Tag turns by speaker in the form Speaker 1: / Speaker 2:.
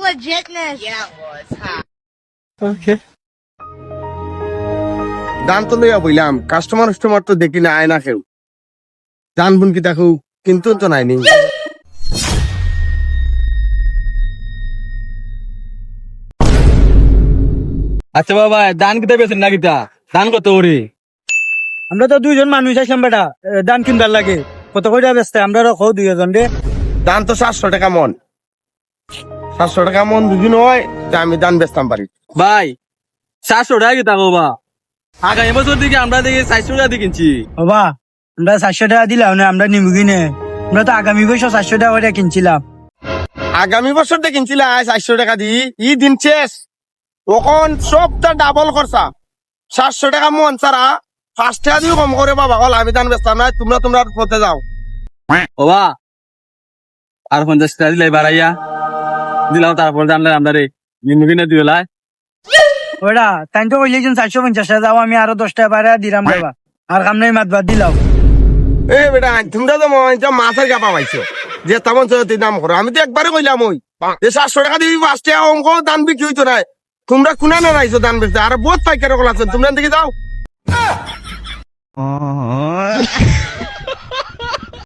Speaker 1: legitness. Yeah, it was.
Speaker 2: ওকে
Speaker 3: দান তো লইয়া বইলাম, কাস্টমার তো দেখি না, আয় না কেউ। দান বুন কি দেখো, কিন্তু তো নাই নি।
Speaker 2: আচ্ছা বাবা, দান কিতা বেছেন না কিতা? দান কত ওরে?
Speaker 4: আমরা তো দুইজন মানুষ আছিলাম বেটা, দান কিনবার লাগে কত কইরা বেচতে আমরা রাখো দুইজন রে।
Speaker 3: দান তো 700 টাকা মন, 700 টাকা মন দুদিন হয়, তা আমি দান বেচতাম পারি।
Speaker 2: ভাই 700 টাকা কিতা বাবা? আগামী বছর দিকে আমরা দেখি 400 টাকা দিয়ে কিনছি।
Speaker 4: বাবা আমরা 400 টাকা দিলাম না, আমরা নিমু কিনে। আমরা তো আগামী বছর 400 টাকা করে কিনছিলাম।
Speaker 3: আগামী বছর দিয়ে কিনছিল 400 টাকা দি, ই দিন শেষ, তখন সবটা ডাবল খরচা। 700 টাকা মন ছাড়া 5 টাকা দিও কম করে বাবা, হল আমি দান বেচতাম না, তোমরা পথে যাও।
Speaker 2: বাবা আর 50 টাকা দিলে বাড়াইয়া দিলাম, তারপর জানলে আমরা রে নিমুকিনে দিলাই।
Speaker 4: ওটা তাই তো কইলে 450 টাকা যাও, আমি আরো 10 টাকা বাড়া দিলাম বাবা। আর কাম নাই মাত বাদ দিলাম।
Speaker 3: এ বেটা, তোমরা তো মাছের গাপা পাইছো যে তেমন দাম করো। আমি তো একবারে কইলাম ওই যে 700 টাকা দিবি, 5 টাকা অঙ্ক দান বিক্রি হইতো না। তোমরা কোনা না রাইছো দান বেচতে, আর বহুত পাইকার কল আছেন, তোমরা দিকে যাও।